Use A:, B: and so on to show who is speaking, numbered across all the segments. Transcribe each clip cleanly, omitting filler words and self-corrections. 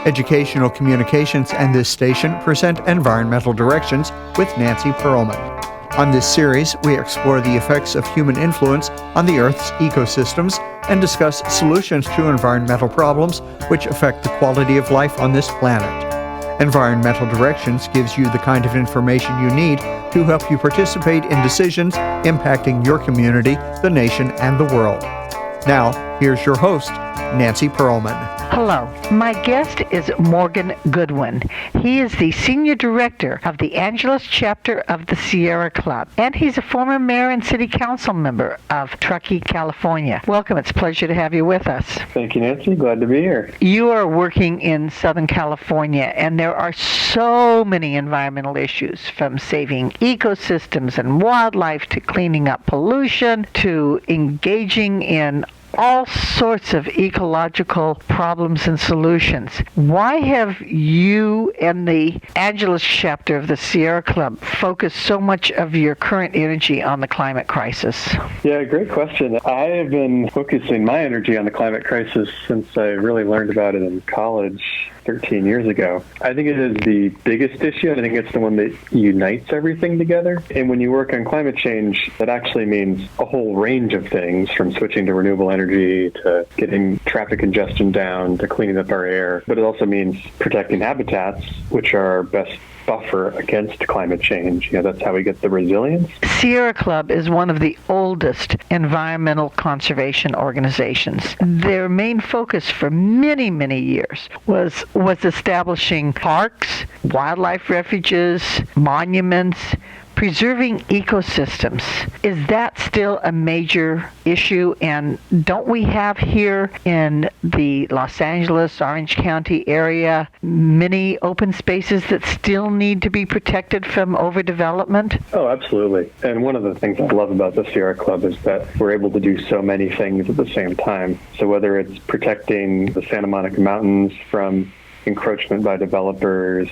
A: Educational Communications and this station present Environmental Directions with Nancy Pearlman. On this series, we explore the effects of human influence on the Earth's ecosystems and discuss solutions to environmental problems which affect the quality of life on this planet. Environmental Directions gives you the kind of information you need to help you participate in decisions impacting your community, the nation, and the world. Now, here's your host, Nancy Pearlman.
B: Hello. My guest is Morgan Goodwin. He is the Senior Director of the Angeles Chapter of the Sierra Club, and he's a former mayor and city council member of Truckee, California. Welcome. It's a pleasure to have you with us.
C: Thank you, Nancy. Glad to be here.
B: You are working in Southern California, and there are so many environmental issues, from saving ecosystems and wildlife to cleaning up pollution to engaging in all sorts of ecological problems and solutions. Why have you and the Angeles chapter of the Sierra Club focused so much of your current energy on the climate crisis?
C: Yeah, great question. I have been focusing my energy on the climate crisis since I really learned about it in college 13 years ago. I think it is the biggest issue, and I think it's the one that unites everything together. And when you work on climate change, that actually means a whole range of things, from switching to renewable energy to getting traffic congestion down to cleaning up our air. But it also means protecting habitats, which are our best buffer against climate change. That's how we get the resilience.
B: Sierra Club is one of the oldest environmental conservation organizations. Their main focus for many, many years was establishing parks, wildlife refuges, monuments, preserving ecosystems. Is that still a major issue? And don't we have here in the Los Angeles, Orange County area many open spaces that still need to be protected from overdevelopment?
C: Oh, absolutely. And one of the things I love about the Sierra Club is that we're able to do so many things at the same time. So whether it's protecting the Santa Monica Mountains from encroachment by developers,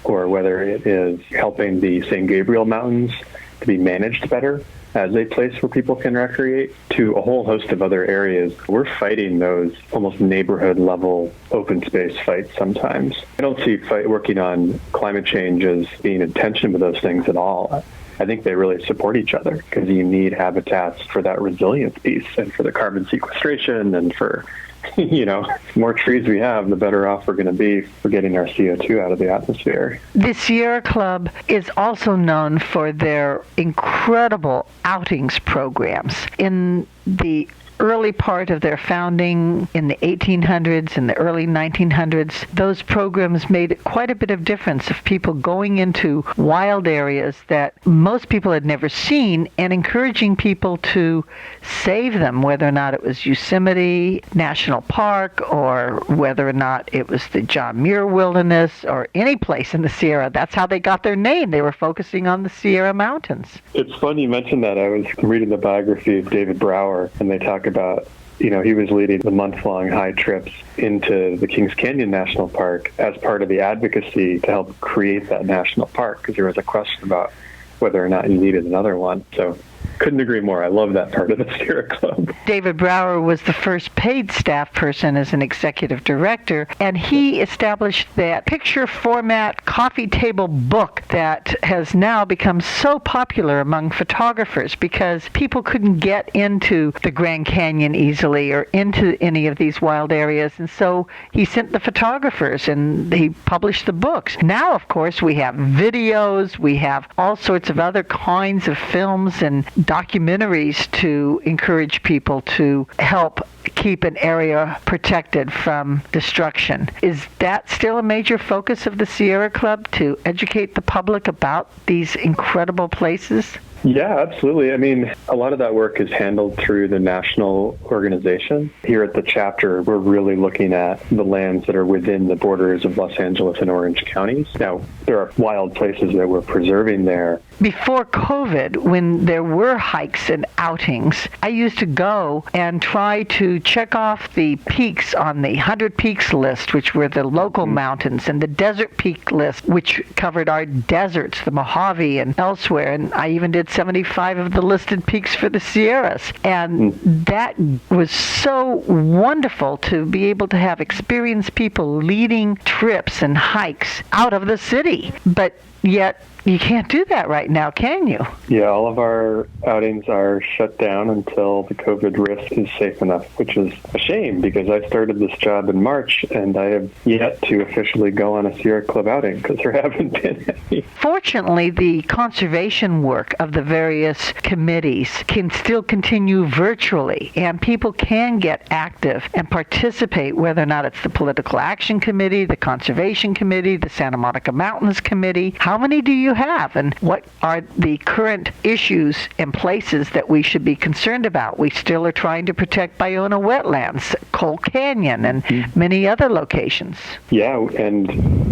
C: or whether it is helping the San Gabriel Mountains to be managed better as a place where people can recreate, to a whole host of other areas. We're fighting those almost neighborhood-level open space fights sometimes. I don't see working on climate change as being in tension with those things at all. I think they really support each other, because you need habitats for that resilience piece and for the carbon sequestration and for more trees we have, the better off we're going to be for getting our CO2 out of the atmosphere.
B: The Sierra Club is also known for their incredible outings programs. In the early part of their founding in the 1800s and the early 1900s, those programs made quite a bit of difference of people going into wild areas that most people had never seen and encouraging people to save them, whether or not it was Yosemite National Park or whether or not it was the John Muir Wilderness or any place in the Sierra. That's how they got their name. They were focusing on the Sierra Mountains.
C: It's funny you mentioned that. I was reading the biography of David Brower, and they talk about, he was leading the month-long high trips into the Kings Canyon National Park as part of the advocacy to help create that national park, because there was a question about whether or not you needed another one. So couldn't agree more. I love that part of the Sierra Club.
B: David Brower was the first paid staff person as an executive director, and he established that picture format coffee table book that has now become so popular among photographers, because people couldn't get into the Grand Canyon easily or into any of these wild areas, and so he sent the photographers and he published the books. Now, of course, we have videos, we have all sorts of other kinds of films and documentaries to encourage people to help keep an area protected from destruction. Is that still a major focus of the Sierra Club, to educate the public about these incredible places?
C: Yeah, absolutely. I mean, a lot of that work is handled through the national organization. Here at the chapter, we're really looking at the lands that are within the borders of Los Angeles and Orange counties. Now, there are wild places that we're preserving there.
B: Before COVID, when there were hikes and outings, I used to go and try to check off the peaks on the 100 Peaks list, which were the local mountains, and the Desert Peak list, which covered our deserts, the Mojave and elsewhere. And I even did 75 of the listed peaks for the Sierras. And that was so wonderful to be able to have experienced people leading trips and hikes out of the city. But yet, you can't do that right now, can you?
C: Yeah, all of our outings are shut down until the COVID risk is safe enough, which is a shame because I started this job in March and I have yet to officially go on a Sierra Club outing because there haven't been any.
B: Fortunately, the conservation work of the various committees can still continue virtually, and people can get active and participate, whether or not it's the Political Action Committee, the Conservation Committee, the Santa Monica Mountains Committee. How many do you have, and what are the current issues and places that we should be concerned about? We still are trying to protect Ballona wetlands, Coal Canyon, and many other locations.
C: Yeah, and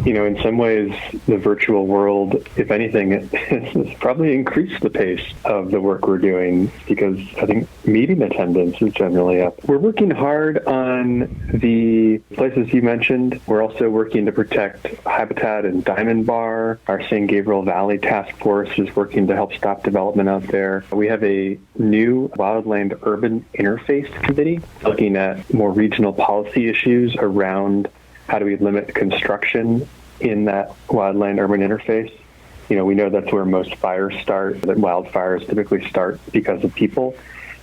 C: in some ways, the virtual world, if anything, has probably increased the pace of the work we're doing because I think meeting attendance is generally up. We're working hard on the places you mentioned. We're also working to protect habitat in Diamond Bar. Our San Gabriel Valley Task Force is working to help stop development out there. We have a new wildland urban interface committee looking at more regional policy issues around how do we limit construction in that wildland urban interface. We know that's where most fires start, that wildfires typically start because of people.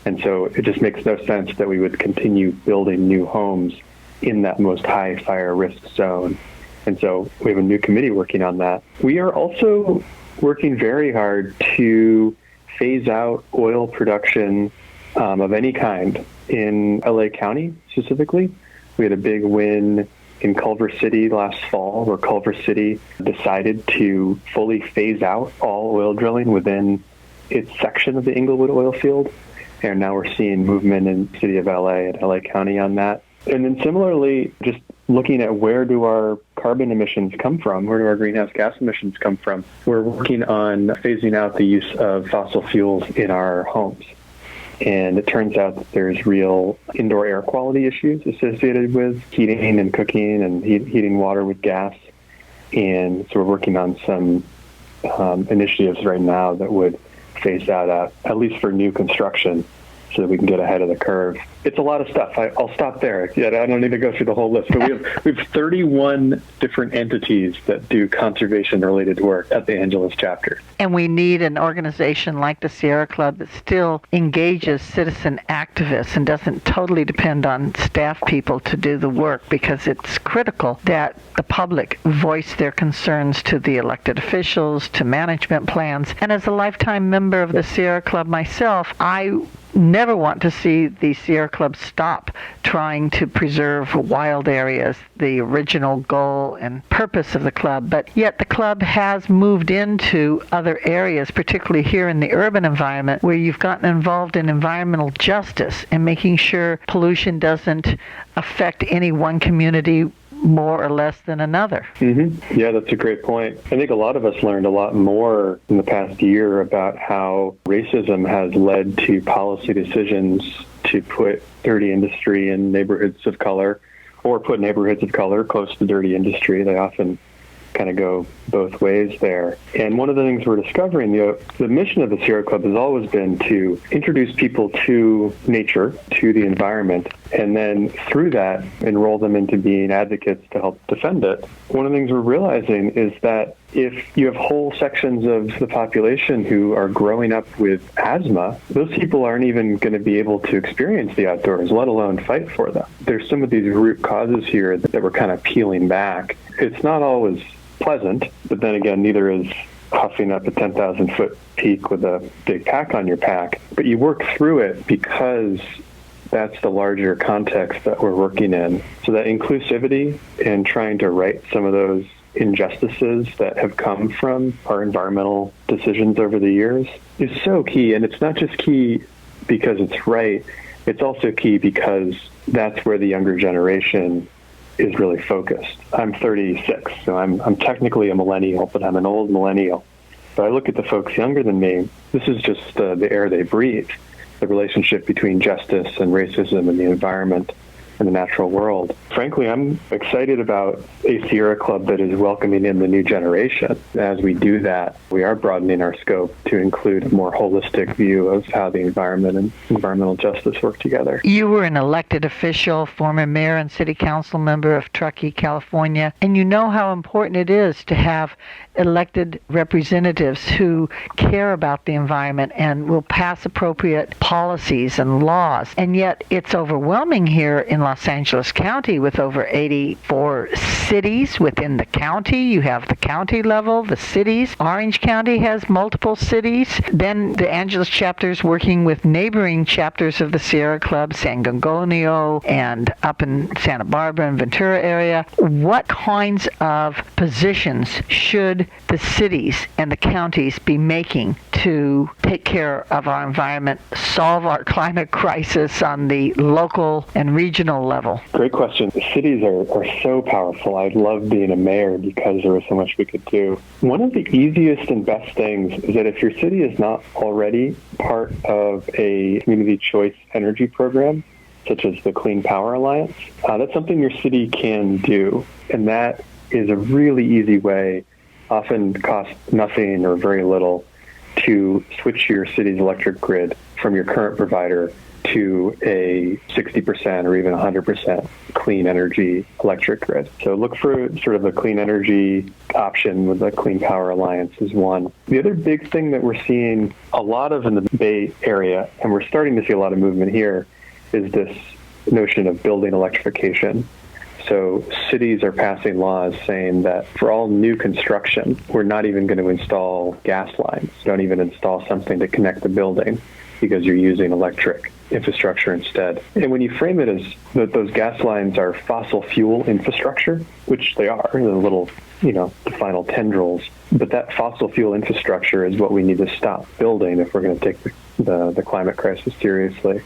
C: And so it just makes no sense that we would continue building new homes in that most high fire risk zone. And so we have a new committee working on that. We are also working very hard to phase out oil production of any kind in LA County specifically. We had a big win in Culver City last fall where Culver City decided to fully phase out all oil drilling within its section of the Inglewood oil field. And now we're seeing movement in the city of LA and LA County on that. And then similarly, just looking at where do our carbon emissions come from, where do our greenhouse gas emissions come from, we're working on phasing out the use of fossil fuels in our homes. And it turns out that there's real indoor air quality issues associated with heating and cooking and heating water with gas. And so we're working on some initiatives right now that would phase that out, at least for new construction, so that we can get ahead of the curve. It's a lot of stuff. I'll stop there. Yeah, I don't need to go through the whole list, but we have 31 different entities that do conservation-related work at the Angeles chapter.
B: And we need an organization like the Sierra Club that still engages citizen activists and doesn't totally depend on staff people to do the work, because it's critical that the public voice their concerns to the elected officials, to management plans. And as a lifetime member of the Sierra Club myself, I never want to see the Sierra Club stop trying to preserve wild areas, the original goal and purpose of the club. But yet the club has moved into other areas, particularly here in the urban environment, where you've gotten involved in environmental justice and making sure pollution doesn't affect any one community more or less than another.
C: Yeah, that's a great point. I think a lot of us learned a lot more in the past year about how racism has led to policy decisions to put dirty industry in neighborhoods of color, or put neighborhoods of color close to dirty industry. They often kind of go both ways there. And one of the things we're discovering, the mission of the Sierra Club has always been to introduce people to nature, to the environment, and then through that, enroll them into being advocates to help defend it. One of the things we're realizing is that if you have whole sections of the population who are growing up with asthma, those people aren't even going to be able to experience the outdoors, let alone fight for them. There's some of these root causes here that we're kind of peeling back. It's not always pleasant, but then again, neither is huffing up a 10,000-foot peak with a big pack on your pack. But you work through it because that's the larger context that we're working in. So that inclusivity and trying to right some of those injustices that have come from our environmental decisions over the years is so key. And it's not just key because it's right, it's also key because that's where the younger generation is really focused. I'm 36, so I'm technically a millennial, but I'm an old millennial. But I look at the folks younger than me, this is just the air they breathe, the relationship between justice and racism and the environment. in the natural world. Frankly, I'm excited about a Sierra Club that is welcoming in the new generation. As we do that, we are broadening our scope to include a more holistic view of how the environment and environmental justice work together.
B: You were an elected official, former mayor and city council member of Truckee, California, and you know how important it is to have elected representatives who care about the environment and will pass appropriate policies and laws. And yet it's overwhelming here in Los Angeles County with over 84 cities within the county. You have the county level, the cities. Orange County has multiple cities. Then the Angeles chapter is working with neighboring chapters of the Sierra Club, San Gorgonio, and up in Santa Barbara and Ventura area. What kinds of positions should the cities and the counties be making to take care of our environment, solve our climate crisis on the local and regional level?
C: Great question. Cities are so powerful. I love being a mayor because there was so much we could do. One of the easiest and best things is that if your city is not already part of a community choice energy program, such as the Clean Power Alliance, that's something your city can do. And that is a really easy way, often costs nothing or very little, to switch your city's electric grid from your current provider to a 60% or even 100% clean energy electric grid. So look for sort of a clean energy option with the Clean Power Alliance is one. The other big thing that we're seeing a lot of in the Bay Area, and we're starting to see a lot of movement here, is this notion of building electrification. So cities are passing laws saying that for all new construction, we're not even going to install gas lines. Don't even install something to connect the building because you're using electric infrastructure instead. And when you frame it as that those gas lines are fossil fuel infrastructure, which they are, the little, the final tendrils, but that fossil fuel infrastructure is what we need to stop building if we're going to take the climate crisis seriously.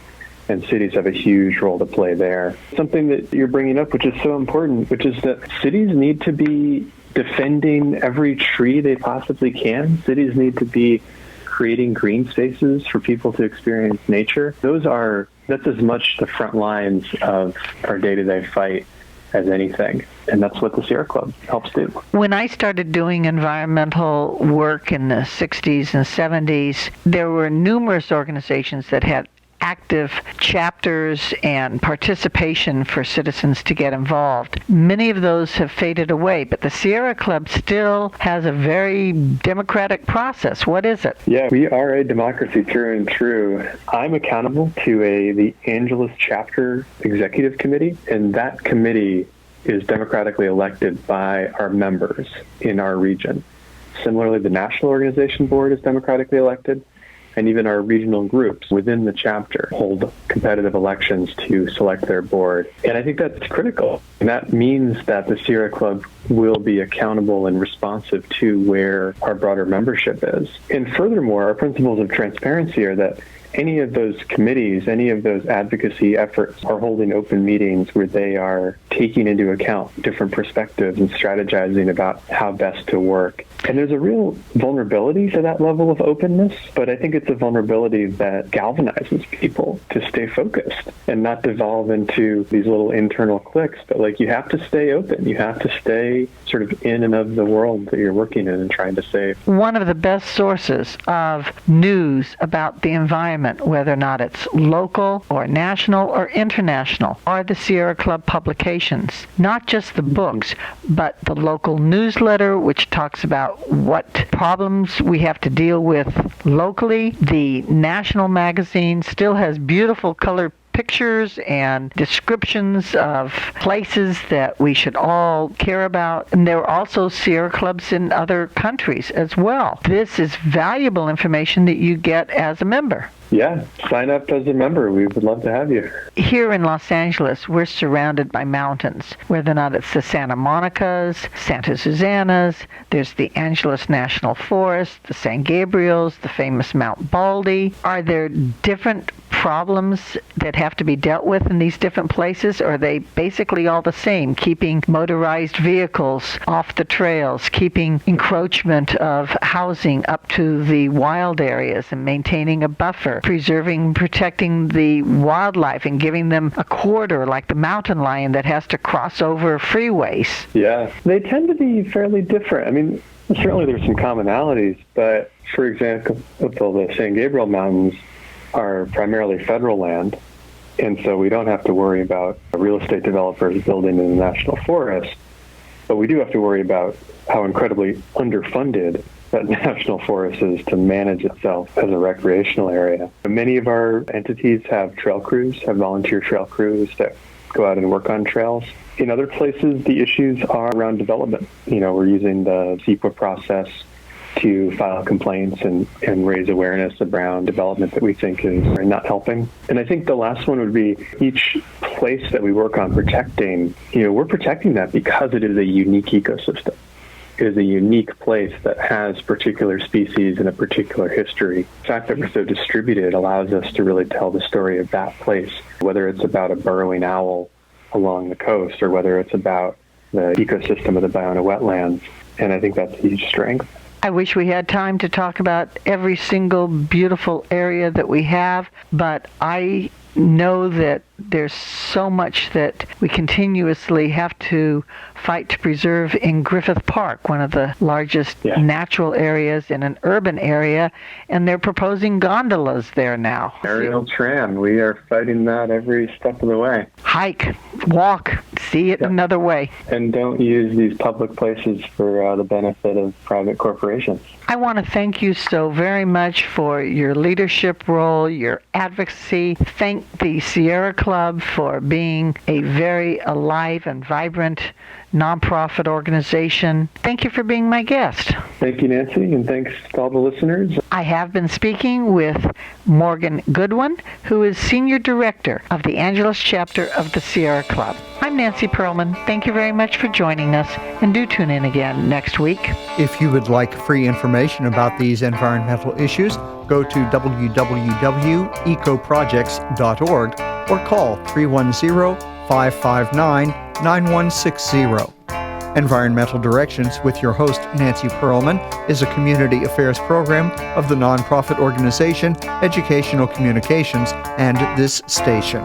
C: And cities have a huge role to play there. Something that you're bringing up, which is so important, which is that cities need to be defending every tree they possibly can. Cities need to be creating green spaces for people to experience nature. That's as much the front lines of our day-to-day fight as anything. And that's what the Sierra Club helps do.
B: When I started doing environmental work in the 60s and 70s, there were numerous organizations that had active chapters and participation for citizens to get involved. Many of those have faded away, but the Sierra Club still has a very democratic process. What is it?
C: Yeah, we are a democracy through and through. I'm accountable to the Angeles Chapter Executive Committee, and that committee is democratically elected by our members in our region. Similarly, the National Organization Board is democratically elected, and even our regional groups within the chapter hold competitive elections to select their board. And I think that's critical. And that means that the Sierra Club will be accountable and responsive to where our broader membership is. And furthermore, our principles of transparency are that any of those committees, any of those advocacy efforts are holding open meetings where they are taking into account different perspectives and strategizing about how best to work. And there's a real vulnerability to that level of openness, but I think it's a vulnerability that galvanizes people to stay focused and not devolve into these little internal cliques. But you have to stay open. You have to stay sort of in and of the world that you're working in and trying to save.
B: One of the best sources of news about the environment, whether or not it's local or national or international, are the Sierra Club publications. Not just the books, but the local newsletter, which talks about what problems we have to deal with locally. The national magazine still has beautiful color pictures and descriptions of places that we should all care about. And there are also Sierra Clubs in other countries as well. This is valuable information that you get as a member.
C: Yeah, sign up as a member. We would love to have you.
B: Here in Los Angeles, we're surrounded by mountains, whether or not it's the Santa Monica's, Santa Susana's, there's the Angeles National Forest, the San Gabriel's, the famous Mount Baldy. Are there different problems that have to be dealt with in these different places, or are they basically all the same? Keeping motorized vehicles off the trails, keeping encroachment of housing up to the wild areas and maintaining a buffer, preserving, protecting the wildlife and giving them a corridor like the mountain lion that has to cross over freeways.
C: Yeah, they tend to be fairly different. I mean, certainly there's some commonalities, but for example, the San Gabriel Mountains are primarily federal land, and so we don't have to worry about real estate developers building in the national forest, but we do have to worry about how incredibly underfunded that national forest is to manage itself as a recreational area. Many of our entities have trail crews, have volunteer trail crews that go out and work on trails. In other places, the issues are around development. We're using the CEQA process to file complaints and raise awareness around development that we think is not helping. And I think the last one would be each place that we work on protecting, we're protecting that because it is a unique ecosystem. It is a unique place that has particular species and a particular history. The fact that we're so distributed allows us to really tell the story of that place, whether it's about a burrowing owl along the coast or whether it's about the ecosystem of the Ballona wetlands. And I think that's a huge strength.
B: I wish we had time to talk about every single beautiful area that we have, but I know that there's so much that we continuously have to fight to preserve in Griffith Park, one of the largest natural areas in an urban area, and they're proposing gondolas there now.
C: Aerial tram, we are fighting that every step of the way.
B: Hike, walk, see it another way.
C: And don't use these public places for the benefit of private corporations.
B: I want to thank you so very much for your leadership role, your advocacy. Thank the Sierra Club for being a very alive and vibrant nonprofit organization. Thank you for being my guest.
C: Thank you, Nancy, and thanks to all the listeners.
B: I have been speaking with Morgan Goodwin, who is Senior Director of the Angeles Chapter of the Sierra Club. I'm Nancy Perlman. Thank you very much for joining us, and do tune in again next week.
A: If you would like free information about these environmental issues, go to www.ecoprojects.org or call 310-559-9160. Environmental Directions with your host, Nancy Perlman, is a community affairs program of the nonprofit organization Educational Communications and this station.